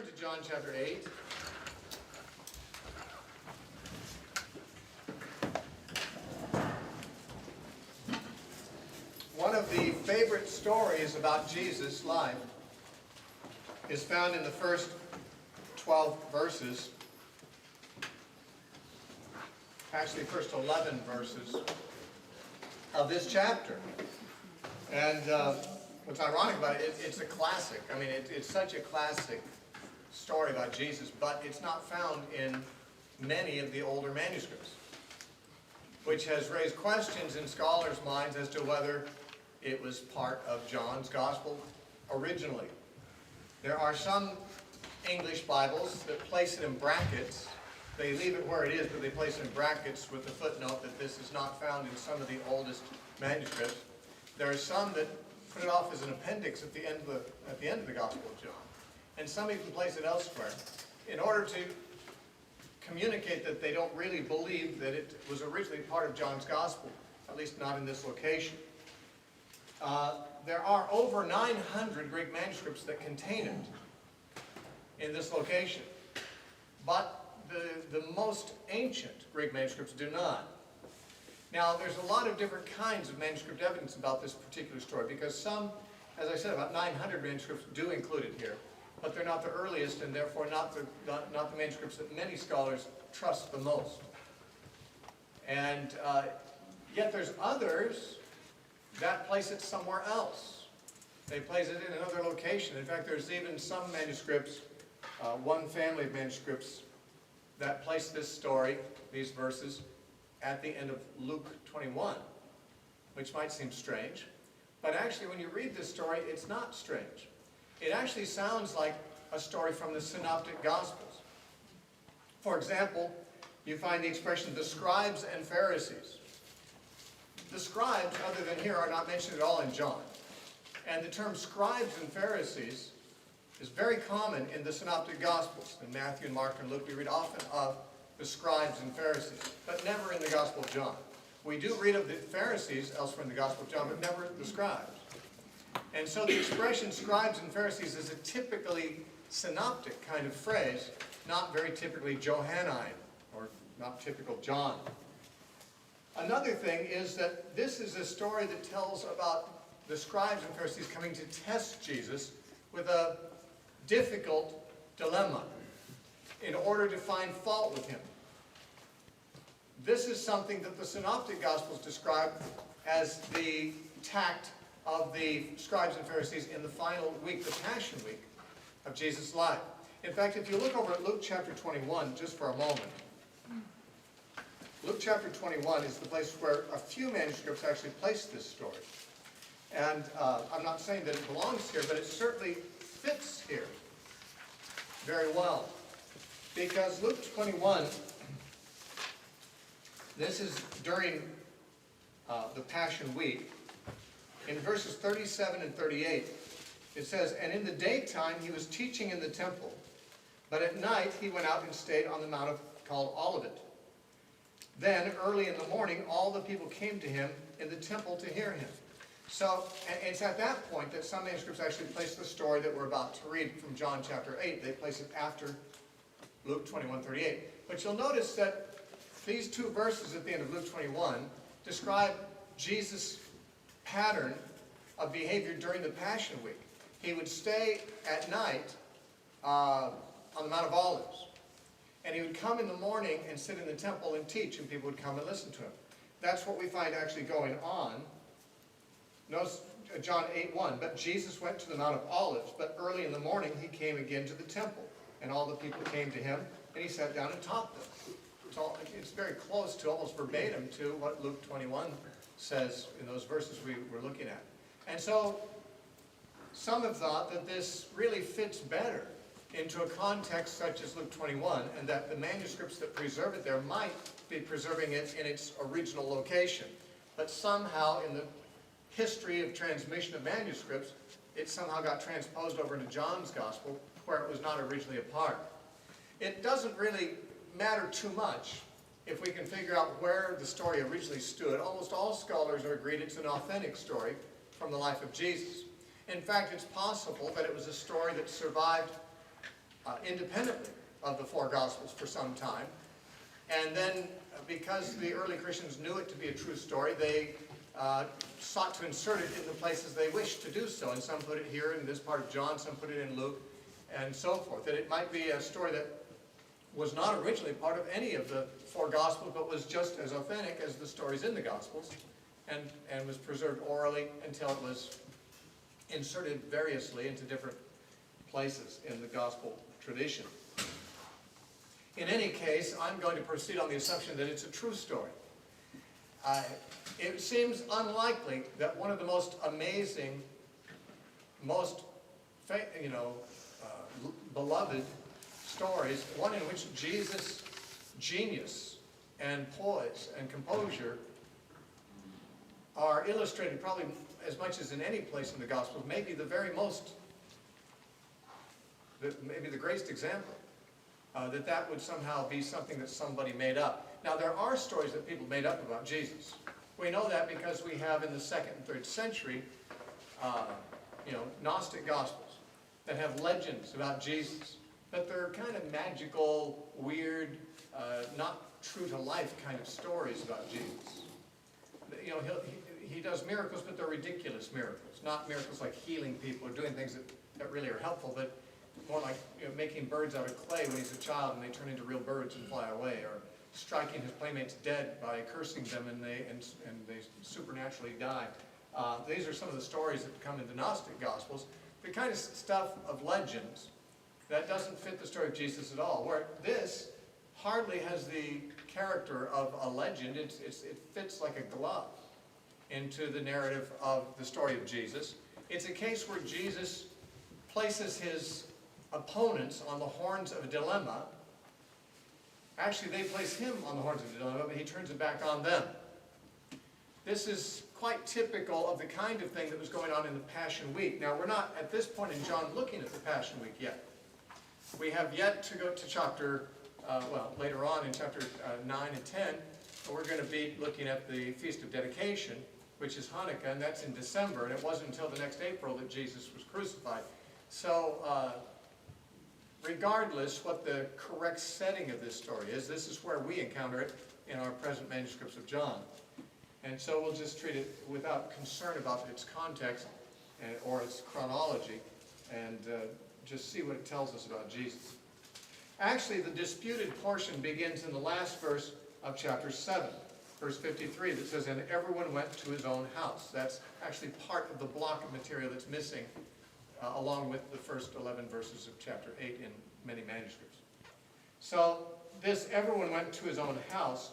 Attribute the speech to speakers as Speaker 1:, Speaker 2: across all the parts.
Speaker 1: to John chapter 8. One of the favorite stories about Jesus' life is found in the first 12 verses, actually first 11 verses of this chapter. And what's ironic about it, it's a classic. I mean, it's such a classic story about Jesus, but it's not found in many of the older manuscripts, which has raised questions in scholars' minds as to whether it was part of John's Gospel originally. There are some English Bibles that place it in brackets. They leave it where it is, but they place it in brackets with the footnote that this is not found in some of the oldest manuscripts. There are some that put it off as an appendix at the end of the Gospel of John. And some even place it elsewhere in order to communicate that they don't really believe that it was originally part of John's Gospel, at least not in this location. There are over 900 Greek manuscripts that contain it in this location. But the most ancient Greek manuscripts do not. Now, there's a lot of different kinds of manuscript evidence about this particular story, because some, as I said, about 900 manuscripts do include it here, but they're not the earliest, and therefore not the manuscripts that many scholars trust the most. And yet there's others that place it somewhere else. They place it in another location. In fact, there's even some manuscripts, one family of manuscripts, that place this story, these verses, at the end of Luke 21, which might seem strange. But actually, when you read this story, it's not strange. It actually sounds like a story from the Synoptic Gospels. For example, you find the expression, the scribes and Pharisees. The scribes, other than here, are not mentioned at all in John. And the term scribes and Pharisees is very common in the Synoptic Gospels. In Matthew and Mark and Luke, we read often of the scribes and Pharisees, but never in the Gospel of John. We do read of the Pharisees elsewhere in the Gospel of John, but never the scribes. And so the expression scribes and Pharisees is a typically synoptic kind of phrase, not very typically Johannine, or not typical John. Another thing is that this is a story that tells about the scribes and Pharisees coming to test Jesus with a difficult dilemma in order to find fault with him. This is something that the Synoptic Gospels describe as the tact of the scribes and Pharisees in the final week, the Passion Week of Jesus' life. In fact, if you look over at Luke chapter 21, just for a moment, Luke chapter 21 is the place where a few manuscripts actually place this story. And I'm not saying that it belongs here, but it certainly fits here very well. Because Luke 21, this is during the Passion Week. In verses 37 and 38, it says, "And in the daytime he was teaching in the temple, but at night he went out and stayed on the mount called Olivet. Then, early in the morning, all the people came to him in the temple to hear him." So, and it's at that point that some manuscripts actually place the story that we're about to read from John chapter 8. They place it after Luke 21:38. But you'll notice that these two verses at the end of Luke 21 describe Jesus' pattern of behavior during the Passion Week. He would stay at night on the Mount of Olives. And he would come in the morning and sit in the temple and teach, and people would come and listen to him. That's what we find actually going on. Notice John 8:1, "But Jesus went to the Mount of Olives, but early in the morning he came again to the temple. And all the people came to him, and he sat down and taught them." It's very close to, almost verbatim to, what Luke 21 says in those verses we were looking at. And so, some have thought that this really fits better into a context such as Luke 21, and that the manuscripts that preserve it there might be preserving it in its original location. But somehow, in the history of transmission of manuscripts, it somehow got transposed over into John's Gospel, where it was not originally a part. It doesn't really matter too much if we can figure out where the story originally stood. Almost all scholars are agreed it's an authentic story from the life of Jesus. In fact, it's possible that it was a story that survived independently of the four Gospels for some time. And then, because the early Christians knew it to be a true story, they sought to insert it in the places they wished to do so. And some put it here in this part of John, some put it in Luke, and so forth. That it might be a story that was not originally part of any of the four Gospels, but was just as authentic as the stories in the Gospels, and was preserved orally until it was inserted variously into different places in the Gospel tradition. In any case, I'm going to proceed on the assumption that it's a true story. It seems unlikely that one of the most amazing, most beloved stories, one in which Jesus' genius and poise and composure are illustrated probably as much as in any place in the Gospels, maybe the greatest example, that would somehow be something that somebody made up. Now, there are stories that people made up about Jesus. We know that because we have in the 2nd and 3rd century, Gnostic Gospels that have legends about Jesus. But they're kind of magical, weird, not true to life kind of stories about Jesus. He does miracles, but they're ridiculous miracles. Not miracles like healing people or doing things that really are helpful, but more like making birds out of clay when he's a child and they turn into real birds and fly away, or striking his playmates dead by cursing them and they supernaturally die. These are some of the stories that come in the Gnostic Gospels. The kind of stuff of legends that doesn't fit the story of Jesus at all, where this hardly has the character of a legend. It fits like a glove into the narrative of the story of Jesus. It's a case where Jesus places his opponents on the horns of a dilemma. Actually, they place him on the horns of a dilemma, but he turns it back on them. This is quite typical of the kind of thing that was going on in the Passion Week. Now, we're not, at this point in John, looking at the Passion Week yet. We have yet to go to chapter, later on in chapter 9 and 10, we're going to be looking at the Feast of Dedication, which is Hanukkah, and that's in December, and it wasn't until the next April that Jesus was crucified. So, regardless what the correct setting of this story is, this is where we encounter it in our present manuscripts of John. And so we'll just treat it without concern about its context or its chronology, and just see what it tells us about Jesus. Actually, the disputed portion begins in the last verse of chapter 7, verse 53, that says, "And everyone went to his own house." That's actually part of the block of material that's missing, along with the first 11 verses of chapter 8 in many manuscripts. So this "everyone went to his own house,"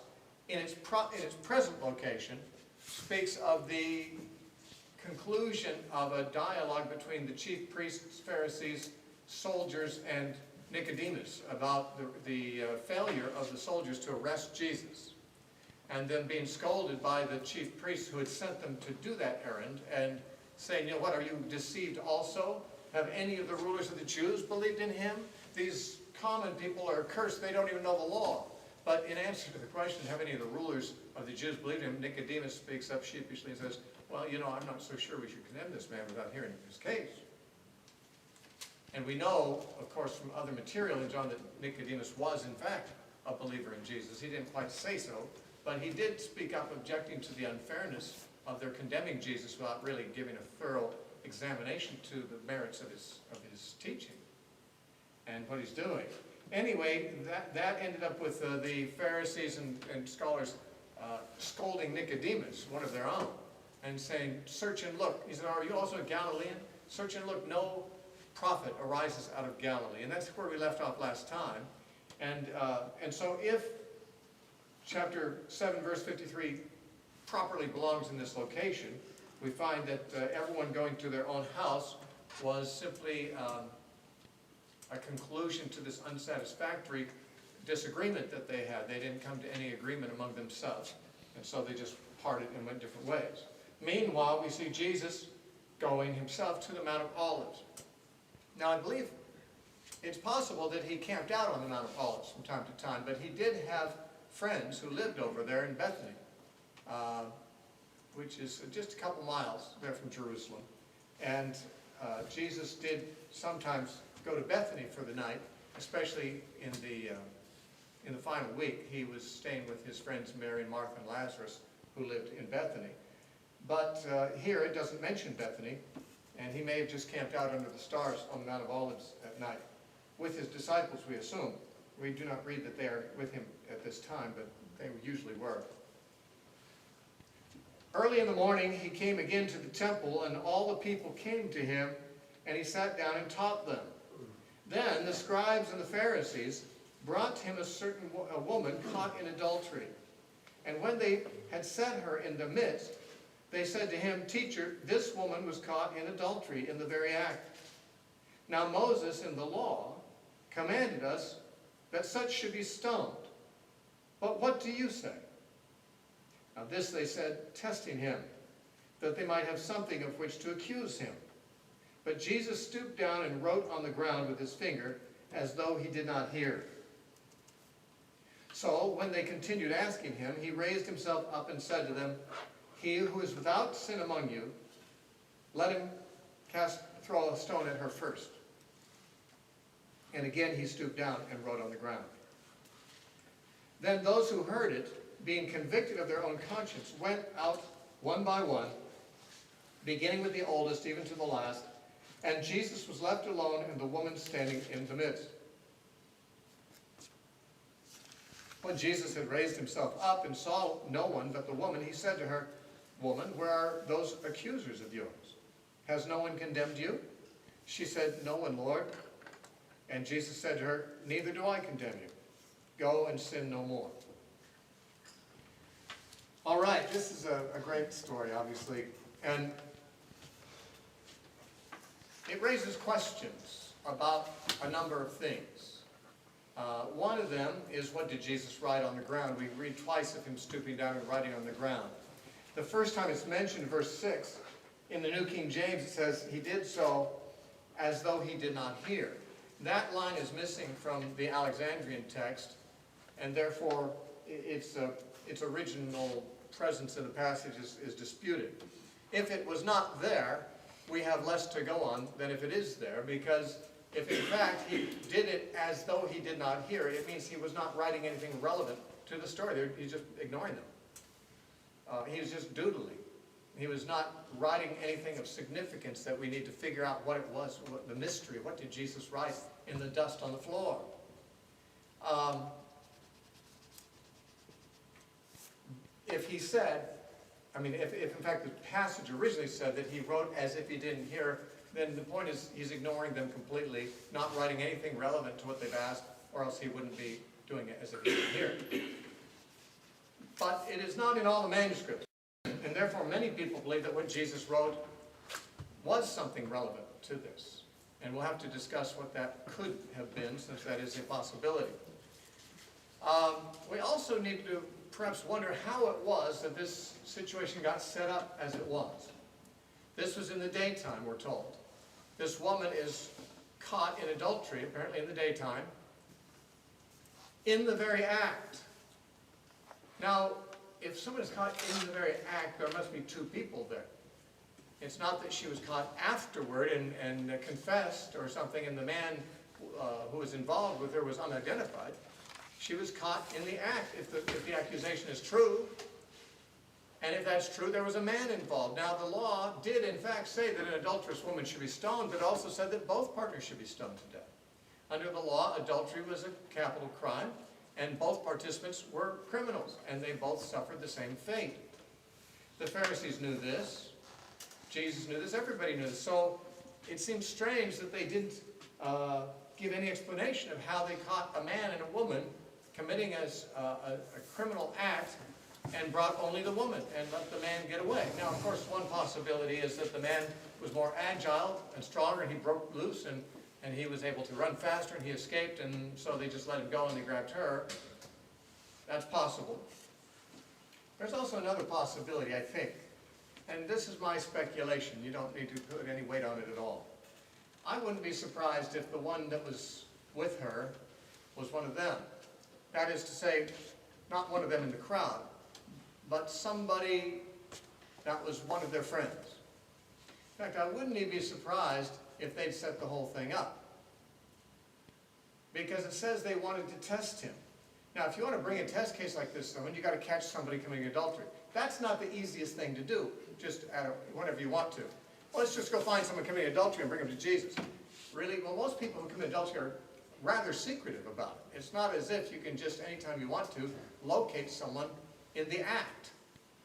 Speaker 1: in its present location, speaks of the conclusion of a dialogue between the chief priests, Pharisees, soldiers, and Nicodemus about the failure of the soldiers to arrest Jesus, and then being scolded by the chief priests who had sent them to do that errand, and saying, what, are you deceived also? Have any of the rulers of the Jews believed in him? These common people are cursed, they don't even know the law. But in answer to the question, have any of the rulers of the Jews believed in him, Nicodemus speaks up sheepishly and says, well, I'm not so sure we should condemn this man without hearing his case. And we know, of course, from other material in John that Nicodemus was, in fact, a believer in Jesus. He didn't quite say so, but he did speak up objecting to the unfairness of their condemning Jesus without really giving a thorough examination to the merits of his teaching and what he's doing. Anyway, that ended up with the Pharisees and scholars scolding Nicodemus, one of their own, and saying, search and look. He said, are you also a Galilean? Search and look, no prophet arises out of Galilee. And that's where we left off last time. And so if chapter 7, verse 53 properly belongs in this location, we find that everyone going to their own house was simply a conclusion to this unsatisfactory disagreement that they had. They didn't come to any agreement among themselves, and so they just parted and went different ways. Meanwhile, we see Jesus going himself to the Mount of Olives. Now, I believe it's possible that he camped out on the Mount of Olives from time to time, but he did have friends who lived over there in Bethany, which is just a couple miles there from Jerusalem. And Jesus did sometimes go to Bethany for the night, especially in the final week. He was staying with his friends Mary and Martha and Lazarus, who lived in Bethany. But here it doesn't mention Bethany, and he may have just camped out under the stars on the Mount of Olives at night. With his disciples, we assume. We do not read that they are with him at this time, but they usually were. Early in the morning, he came again to the temple, and all the people came to him, and he sat down and taught them. Then the scribes and the Pharisees brought to him a woman caught in adultery. And when they had set her in the midst, they said to him, "Teacher, this woman was caught in adultery in the very act. Now Moses in the law commanded us that such should be stoned. But what do you say?" Now this they said, testing him, that they might have something of which to accuse him. But Jesus stooped down and wrote on the ground with his finger, as though he did not hear. So when they continued asking him, he raised himself up and said to them, "He who is without sin among you, let him throw a stone at her first." And again he stooped down and wrote on the ground. Then those who heard it, being convicted of their own conscience, went out one by one, beginning with the oldest even to the last, and Jesus was left alone and the woman standing in the midst. When Jesus had raised himself up and saw no one but the woman, he said to her, "Woman, where are those accusers of yours? Has no one condemned you?" She said, "No one, Lord." And Jesus said to her, "Neither do I condemn you. Go and sin no more." All right, this is a great story, obviously, and it raises questions about a number of things. One of them is, what did Jesus write on the ground? We read twice of him stooping down and writing on the ground. The first time it's mentioned, verse 6, in the New King James, it says, "He did so as though he did not hear." That line is missing from the Alexandrian text, and therefore its original presence in the passage is disputed. If it was not there, we have less to go on than if it is there, because if in fact he did it as though he did not hear, it means he was not writing anything relevant to the story. He's just ignoring them. He was just doodling. He was not writing anything of significance that we need to figure out what it was, the mystery. What did Jesus write in the dust on the floor? If he said, if in fact the passage originally said that he wrote as if he didn't hear, then the point is he's ignoring them completely, not writing anything relevant to what they've asked, or else he wouldn't be doing it as if he didn't hear. But it is not in all the manuscripts, and therefore many people believe that what Jesus wrote was something relevant to this. And we'll have to discuss what that could have been, since that is a possibility. We also need to perhaps wonder how it was that this situation got set up as it was. This was in the daytime, we're told. This woman is caught in adultery, apparently in the daytime, in the very act. Now, if someone is caught in the very act, there must be two people there. It's not that she was caught afterward and confessed or something, and the man who was involved with her was unidentified. She was caught in the act. If the accusation is true, and if that's true, there was a man involved. Now, the law did in fact say that an adulterous woman should be stoned, but also said that both partners should be stoned to death. Under the law, adultery was a capital crime, and both participants were criminals, and they both suffered the same fate. The Pharisees knew this. Jesus knew this. Everybody knew this. So it seems strange that they didn't give any explanation of how they caught a man and a woman committing a criminal act and brought only the woman and let the man get away. Now, of course, one possibility is that the man was more agile and stronger, and he broke loose, and he was able to run faster, and he escaped, and so they just let him go and they grabbed her. That's possible. There's also another possibility, I think, and this is my speculation. You don't need to put any weight on it at all. I wouldn't be surprised if the one that was with her was one of them. That is to say, not one of them in the crowd, but somebody that was one of their friends. In fact, I wouldn't even be surprised if they'd set the whole thing up. because it says they wanted to test him. Now, if you want to bring a test case like this, someone, you got to catch somebody committing adultery. That's not the easiest thing to do, just whenever you want to. Well, let's just go find someone committing adultery and bring them to Jesus. Really? Well, most people who commit adultery are rather secretive about it. It's not as if you can just, anytime you want to, locate someone in the act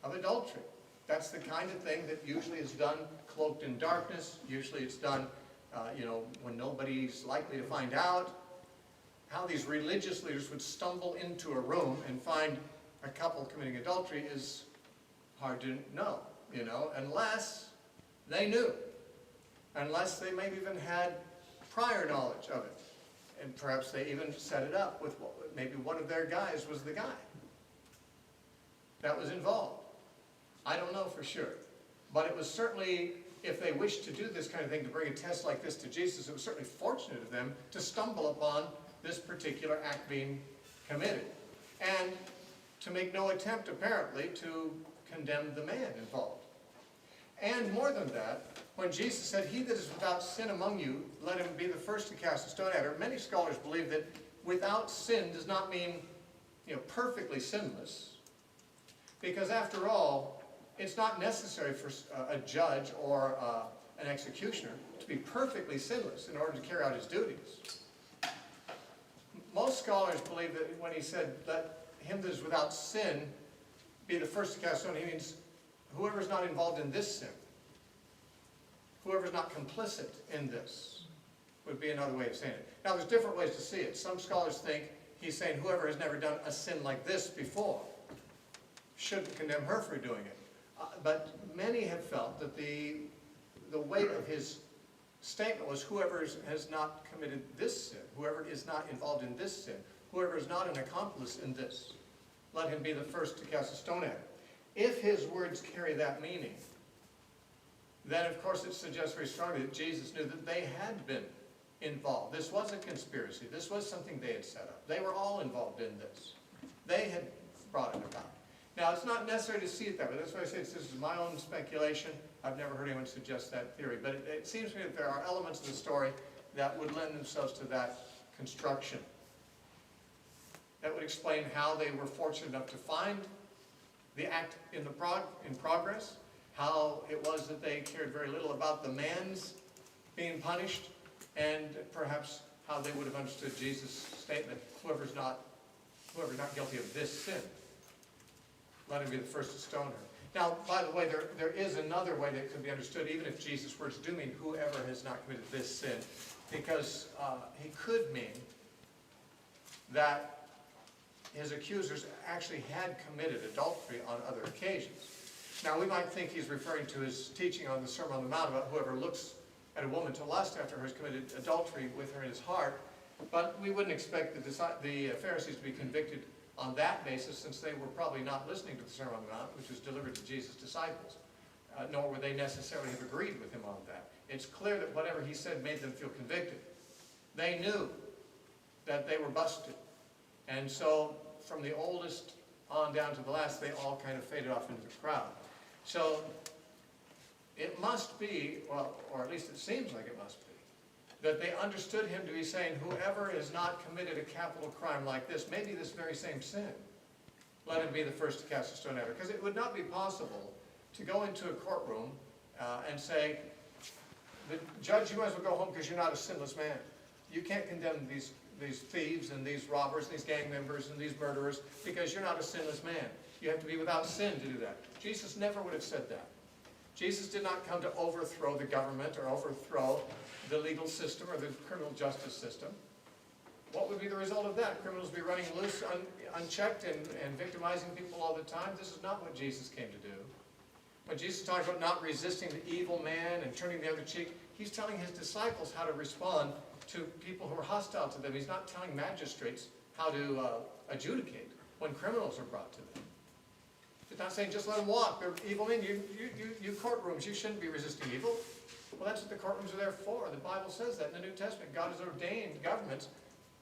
Speaker 1: of adultery. That's the kind of thing that usually is done cloaked in darkness. Usually it's done, when nobody's likely to find out. How these religious leaders would stumble into a room and find a couple committing adultery is hard to know, unless they knew. Unless they maybe even had prior knowledge of it. And perhaps they even set it up with maybe one of their guys was the guy that was involved. I don't know for sure. But it was certainly, if they wished to do this kind of thing, to bring a test like this to Jesus, it was certainly fortunate of them to stumble upon this particular act being committed. And to make no attempt, apparently, to condemn the man involved. And more than that, when Jesus said, "He that is without sin among you, let him be the first to cast a stone at her," many scholars believe that without sin does not mean, perfectly sinless. Because after all, it's not necessary for a judge or an executioner to be perfectly sinless in order to carry out his duties. Most scholars believe that when he said, "Let him that is without sin be the first to cast a stone," he means whoever's not involved in this sin. Whoever's not complicit in this would be another way of saying it. Now, there's different ways to see it. Some scholars think he's saying whoever has never done a sin like this before shouldn't condemn her for doing it. But many have felt that the weight of his statement was whoever has not committed this sin, whoever is not involved in this sin, whoever is not an accomplice in this, let him be the first to cast a stone at her. If his words carry that meaning, then of course it suggests very strongly that Jesus knew that they had been involved. This was a conspiracy. This was something they had set up. They were all involved in this. They had brought it about. Now, it's not necessary to see it that way. That's why I say this is my own speculation. I've never heard anyone suggest that theory. But it seems to me that there are elements of the story that would lend themselves to that construction. That would explain how they were fortunate enough to find the act in progress, how it was that they cared very little about the man's being punished, and perhaps how they would have understood Jesus' statement, whoever's not guilty of this sin, let him be the first to stone her. Now, by the way, there is another way that could be understood, even if Jesus' words do mean whoever has not committed this sin, because he could mean that his accusers actually had committed adultery on other occasions. Now, we might think he's referring to his teaching on the Sermon on the Mount about whoever looks at a woman to lust after her has committed adultery with her in his heart, but we wouldn't expect the Pharisees to be convicted on that basis, since they were probably not listening to the Sermon on the Mount, which was delivered to Jesus' disciples, nor would they necessarily have agreed with him on that. It's clear that whatever he said made them feel convicted. They knew that they were busted. And so, from the oldest on down to the last, they all kind of faded off into the crowd. So, it must be, well, or at least it seems like it must be, that they understood him to be saying, whoever has not committed a capital crime like this, maybe this very same sin, let him be the first to cast a stone at her. Because it would not be possible to go into a courtroom and say, the judge, you might as well go home because you're not a sinless man. You can't condemn these thieves and these robbers, and these gang members and these murderers, because you're not a sinless man. You have to be without sin to do that. Jesus never would have said that. Jesus did not come to overthrow the government or overthrow the legal system or the criminal justice system. What would be the result of that? Criminals would be running loose, unchecked, and victimizing people all the time. This is not what Jesus came to do. When Jesus talks about not resisting the evil man and turning the other cheek, he's telling his disciples how to respond to people who are hostile to them. He's not telling magistrates how to adjudicate when criminals are brought to them. He's not saying just let them walk. They're evil men. You courtrooms, you shouldn't be resisting evil. Well, that's what the courtrooms are there for. The Bible says that in the New Testament. God has ordained governments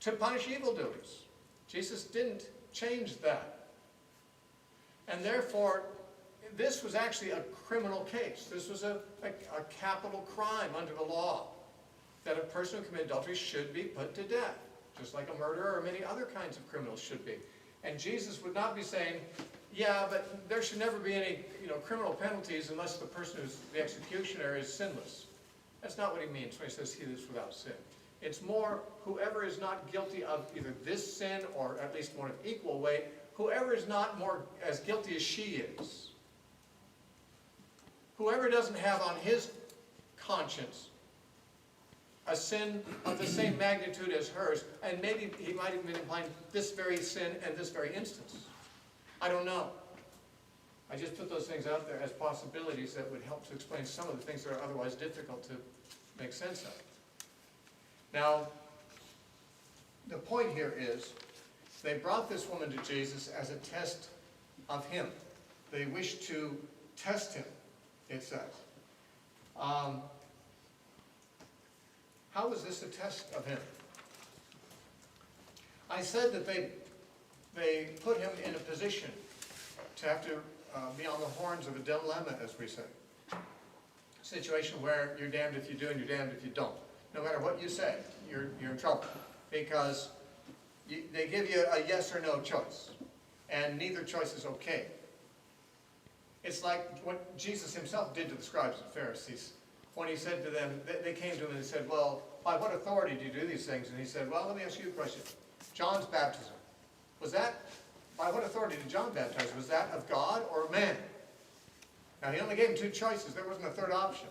Speaker 1: to punish evildoers. Jesus didn't change that. And therefore, this was actually a criminal case. This was a capital crime under the law, that a person who committed adultery should be put to death, just like a murderer or many other kinds of criminals should be. And Jesus would not be saying, yeah, but there should never be any criminal penalties unless the person who's the executioner is sinless. That's not what he means when he says he is without sin. It's more, whoever is not guilty of either this sin or at least one of equal weight, whoever is not more as guilty as she is. Whoever doesn't have on his conscience a sin of the same magnitude as hers, and maybe he might have been implying this very sin and this very instance. I don't know. I just put those things out there as possibilities that would help to explain some of the things that are otherwise difficult to make sense of. Now, the point here is, they brought this woman to Jesus as a test of him. They wished to test him, it says. How was this a test of him? I said that they put him in a position to have to be on the horns of a dilemma, as we say. A situation where you're damned if you do and you're damned if you don't. No matter what you say, you're in trouble. Because they give you a yes or no choice. And neither choice is okay. It's like what Jesus himself did to the scribes and Pharisees. When he said to them, they came to him and said, well, by what authority do you do these things? And he said, well, let me ask you a question. John's baptism, by what authority did John baptize? Was that of God or man? Now, he only gave them two choices. There wasn't a third option.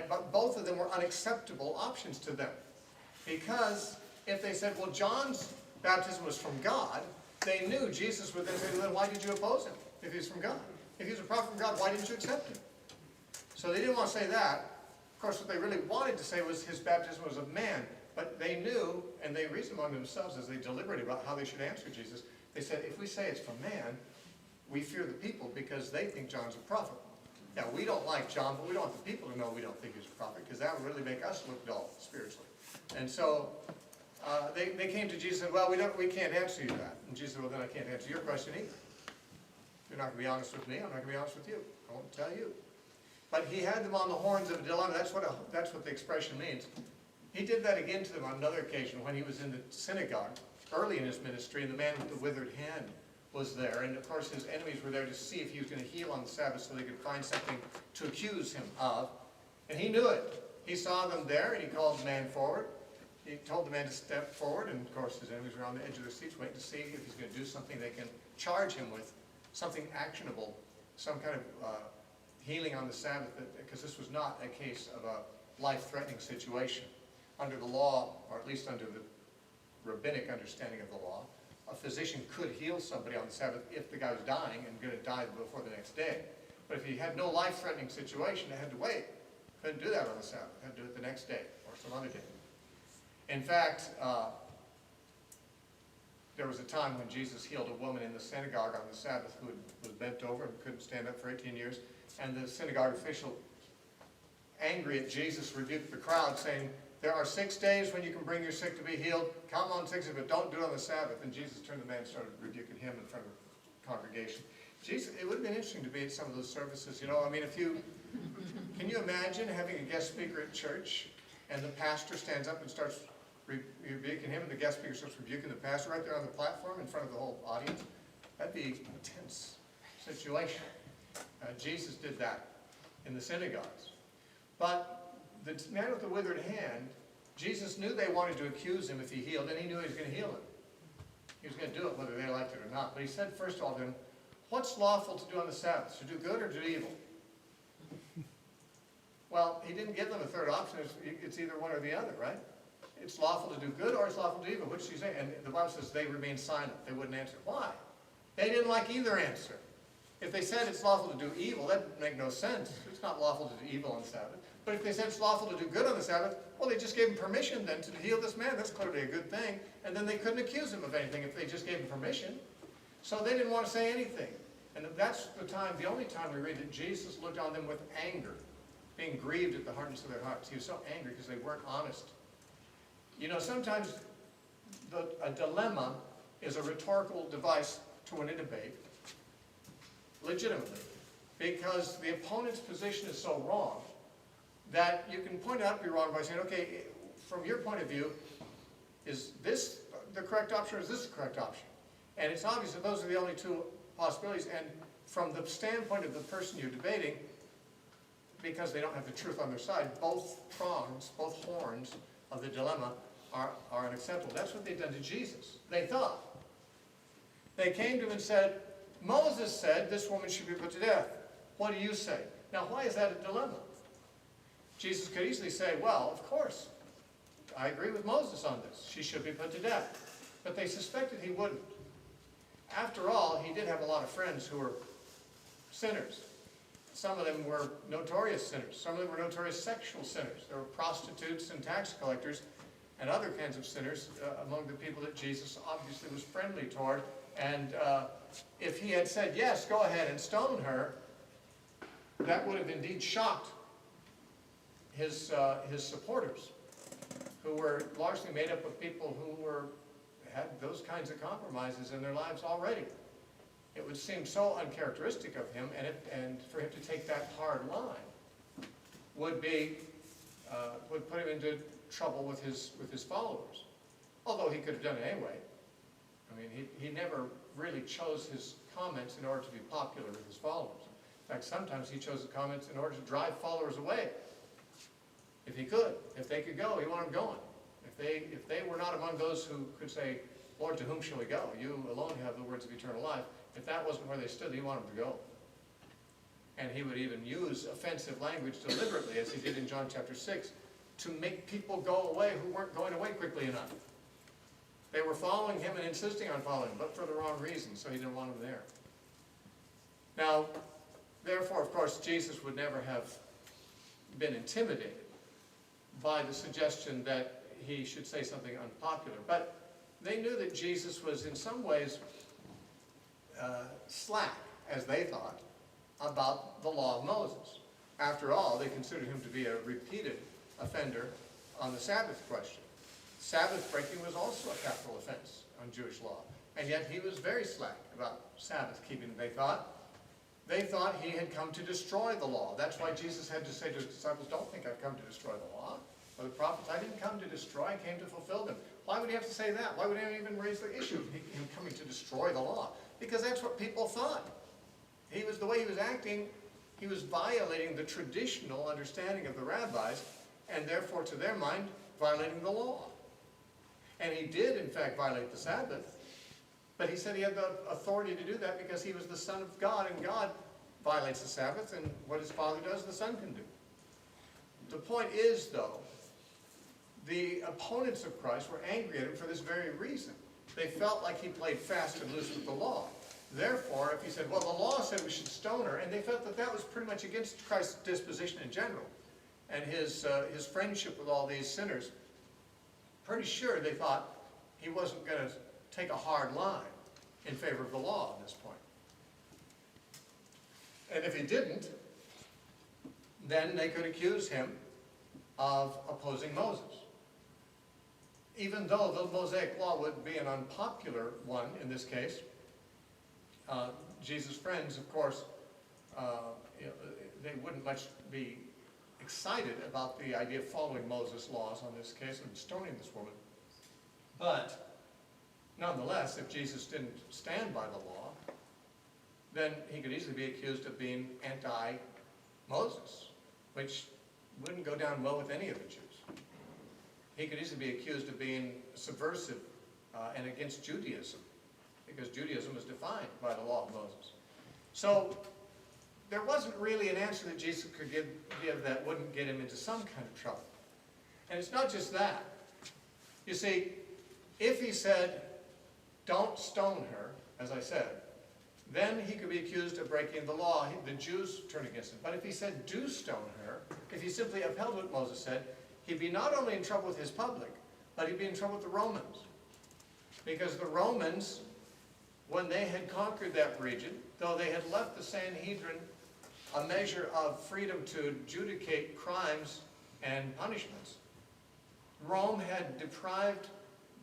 Speaker 1: But both of them were unacceptable options to them. Because if they said, well, John's baptism was from God, they knew Jesus would then say to them, why did you oppose him if he's from God? If he's a prophet from God, why didn't you accept him? So they didn't want to say that. Of course, what they really wanted to say was his baptism was of man. But they knew, and they reasoned among themselves as they deliberated about how they should answer Jesus. They said, if we say it's from man, we fear the people because they think John's a prophet. Now, we don't like John, but we don't want the people to know we don't think he's a prophet, because that would really make us look dull spiritually. And so they came to Jesus and said, well, we can't answer you that. And Jesus said, well, then I can't answer your question either. You're not going to be honest with me, I'm not going to be honest with you. I won't tell you. But he had them on the horns of a dilemma. That's what the expression means. He did that again to them on another occasion when he was in the synagogue early in his ministry, and the man with the withered hand was there. And of course his enemies were there to see if he was going to heal on the Sabbath so they could find something to accuse him of. And he knew it. He saw them there and he called the man forward. He told the man to step forward, and of course his enemies were on the edge of their seats waiting to see if he's going to do something they can charge him with, something actionable, some kind of healing on the Sabbath, because this was not a case of a life-threatening situation. Under the law, or at least under the rabbinic understanding of the law, a physician could heal somebody on the Sabbath if the guy was dying and going to die before the next day. But if he had no life-threatening situation, they had to wait. Couldn't do that on the Sabbath. Had to do it the next day or some other day. In fact, there was a time when Jesus healed a woman in the synagogue on the Sabbath who was bent over and couldn't stand up for 18 years. And the synagogue official, angry at Jesus, rebuked the crowd, saying, there are 6 days when you can bring your sick to be healed. Come on 6 days, but don't do it on the Sabbath. And Jesus turned to the man and started rebuking him in front of the congregation. Jesus, it would have been interesting to be at some of those services. I mean, can you imagine having a guest speaker at church and the pastor stands up and starts rebuking him and the guest speaker starts rebuking the pastor right there on the platform in front of the whole audience? That'd be a tense situation. Jesus did that in the synagogues. But the man with the withered hand, Jesus knew they wanted to accuse him if he healed, and he knew he was going to heal him. He was going to do it whether they liked it or not. But he said first of all to him, what's lawful to do on the Sabbath? To do good or to do evil? Well, he didn't give them a third option. It's either one or the other, right? It's lawful to do good or it's lawful to do evil. Which do you say? And the Bible says they remained silent. They wouldn't answer. Why? They didn't like either answer. If they said it's lawful to do evil, that would make no sense. It's not lawful to do evil on the Sabbath. But if they said it's lawful to do good on the Sabbath, well, they just gave him permission then to heal this man. That's clearly a good thing. And then they couldn't accuse him of anything if they just gave him permission. So they didn't want to say anything. And that's the only time we read that Jesus looked on them with anger, being grieved at the hardness of their hearts. He was so angry because they weren't honest. Sometimes a dilemma is a rhetorical device to win a debate, legitimately, because the opponent's position is so wrong that you can point out be wrong by saying, okay, from your point of view, Is this the correct option, or is this the correct option? And it's obvious that those are the only two possibilities, and from the standpoint of the person you're debating, because they don't have the truth on their side, both prongs, both horns of the dilemma are unacceptable. That's what they've done to Jesus. They thought. They came to him and said, Moses said this woman should be put to death. What do you say? Now, why is that a dilemma? Jesus could easily say, well, of course, I agree with Moses on this. She should be put to death. But they suspected he wouldn't. After all, he did have a lot of friends who were sinners. Some of them were notorious sinners. Some of them were notorious sexual sinners. There were prostitutes and tax collectors and other kinds of sinners among the people that Jesus obviously was friendly toward. And if he had said, yes, go ahead and stone her, that would have indeed shocked his supporters, who were largely made up of people who had those kinds of compromises in their lives already. It would seem so uncharacteristic of him, and for him to take that hard line would put him into trouble with his followers. Although he could have done it anyway. I mean, he never really chose his comments in order to be popular with his followers. In fact, sometimes he chose the comments in order to drive followers away. If he could, if they could go, he wanted them going. If they were not among those who could say, Lord, to whom shall we go? You alone have the words of eternal life. If that wasn't where they stood, he wanted them to go. And he would even use offensive language deliberately, as he did in John chapter 6, to make people go away who weren't going away quickly enough. They were following him and insisting on following him, but for the wrong reasons, so he didn't want them there. Now, therefore, of course, Jesus would never have been intimidated by the suggestion that he should say something unpopular. But they knew that Jesus was in some ways slack, as they thought, about the law of Moses. After all, they considered him to be a repeated offender on the Sabbath question. Sabbath breaking was also a capital offense on Jewish law, and yet he was very slack about Sabbath keeping, they thought. They thought he had come to destroy the law. That's why Jesus had to say to his disciples, don't think I've come to destroy the law or the prophets. I didn't come to destroy, I came to fulfill them. Why would he have to say that? Why would he even raise the issue of him coming to destroy the law? Because that's what people thought. The way he was acting, he was violating the traditional understanding of the rabbis, and therefore, to their mind, violating the law. And he did, in fact, violate the Sabbath, but he said he had the authority to do that because he was the Son of God, and God violates the Sabbath, and what his Father does, the Son can do. The point is, though, the opponents of Christ were angry at him for this very reason. They felt like he played fast and loose with the law. Therefore, if he said, well, the law said we should stone her, and they felt that that was pretty much against Christ's disposition in general, and his friendship with all these sinners, pretty sure they thought he wasn't going to take a hard line in favor of the law at this point. And if he didn't, then they could accuse him of opposing Moses. Even though the Mosaic law would be an unpopular one in this case, Jesus' friends, of course, they wouldn't much be excited about the idea of following Moses' laws on this case and stoning this woman. But nonetheless, if Jesus didn't stand by the law, then he could easily be accused of being anti-Moses, which wouldn't go down well with any of the Jews. He could easily be accused of being subversive and against Judaism, because Judaism was defined by the law of Moses. So there wasn't really an answer that Jesus could give that wouldn't get him into some kind of trouble. And it's not just that. You see, if he said, don't stone her, as I said, then he could be accused of breaking the law. The Jews turn against him. But if he said, do stone her, if he simply upheld what Moses said, he'd be not only in trouble with his public, but he'd be in trouble with the Romans. Because the Romans, when they had conquered that region, though they had left the Sanhedrin a measure of freedom to adjudicate crimes and punishments, Rome had deprived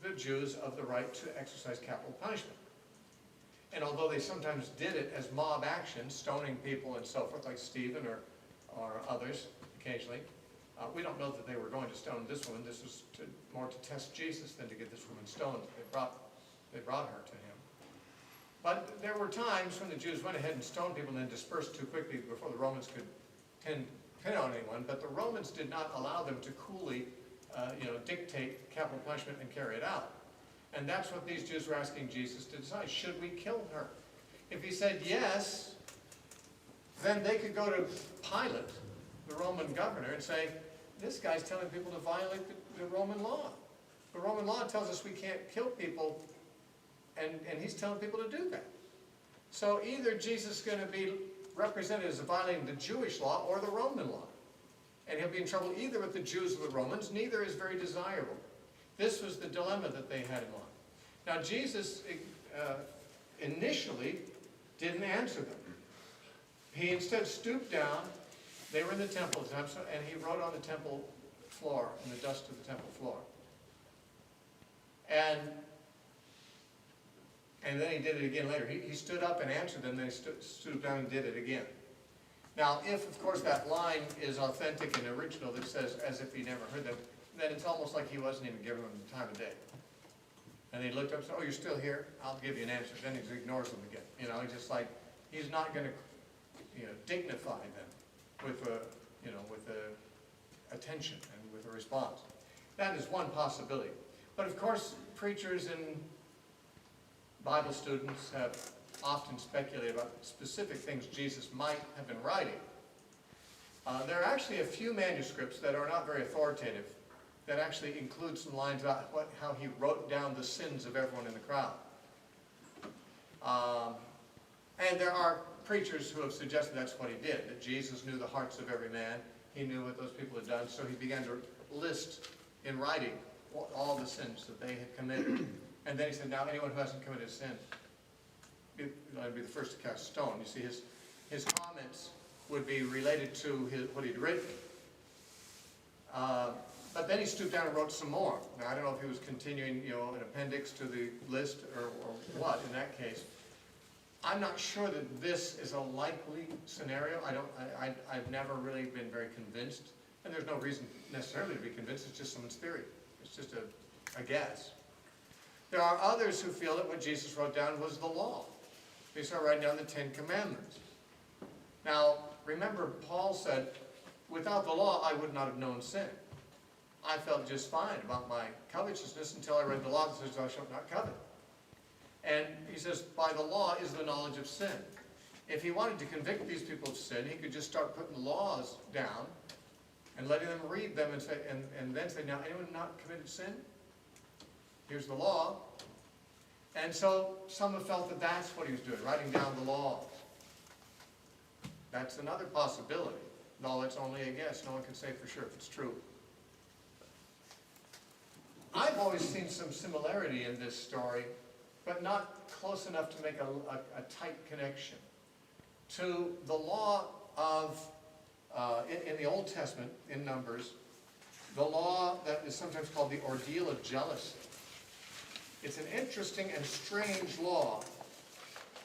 Speaker 1: the Jews of the right to exercise capital punishment. And although they sometimes did it as mob action, stoning people and so forth, like Stephen or others occasionally, We don't know that they were going to stone this woman. This was more to test Jesus than to get this woman stoned. They brought her to him. But there were times when the Jews went ahead and stoned people and then dispersed too quickly before the Romans could pin on anyone. But the Romans did not allow them to coolly dictate capital punishment and carry it out. And that's what these Jews were asking Jesus to decide. Should we kill her? If he said yes, then they could go to Pilate, the Roman governor, and say, this guy's telling people to violate the Roman law. The Roman law tells us we can't kill people, and he's telling people to do that. So either Jesus is going to be represented as violating the Jewish law or the Roman law. And he'll be in trouble either with the Jews or the Romans. Neither is very desirable. This was the dilemma that they had in mind. Now Jesus initially didn't answer them. He instead stooped down. They were in the temple at the time, and he wrote on the temple floor, in the dust of the temple floor. And then he did it again later. He stood up and answered them, then he stooped down and did it again. Now, if, of course, that line is authentic and original that says, as if he never heard them, then it's almost like he wasn't even giving them the time of day. And he looked up and said, oh, you're still here? I'll give you an answer. Then he ignores them again. He's just like, he's not going to, dignify them with attention and with a response. That is one possibility. But of course, preachers and Bible students have often speculated about specific things Jesus might have been writing. There are actually a few manuscripts that are not very authoritative that actually include some lines about how he wrote down the sins of everyone in the crowd. And there are preachers who have suggested that's what he did, that Jesus knew the hearts of every man. He knew what those people had done, so he began to list in writing all the sins that they had committed. And then he said, now anyone who hasn't committed a sin, I'd be the first to cast a stone. You see, his comments would be related to what he'd written. But then he stooped down and wrote some more. Now, I don't know if he was continuing, an appendix to the list or what in that case. I'm not sure that this is a likely scenario. I've never really been very convinced. And there's no reason necessarily to be convinced. It's just someone's theory. It's just a guess. There are others who feel that what Jesus wrote down was the law. They started writing down the 10 Commandments. Now, remember, Paul said, without the law, I would not have known sin. I felt just fine about my covetousness until I read the law that says, thou shalt not covet. And he says, by the law is the knowledge of sin. If he wanted to convict these people of sin, he could just start putting laws down and letting them read them and say, and then say, now, anyone not committed sin? Here's the law. And so some have felt that that's what he was doing, writing down the law. That's another possibility, though it's only a guess. No one can say for sure if it's true. I've always seen some similarity in this story, but not close enough to make a tight connection to the law of, in the Old Testament, in Numbers, the law that is sometimes called the ordeal of jealousy. It's an interesting and strange law,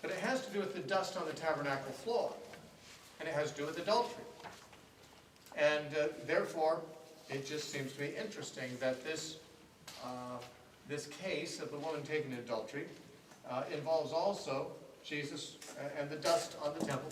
Speaker 1: but it has to do with the dust on the tabernacle floor, and it has to do with adultery. And therefore, it just seems to me interesting that this case of the woman taken in adultery involves also Jesus and the dust on the temple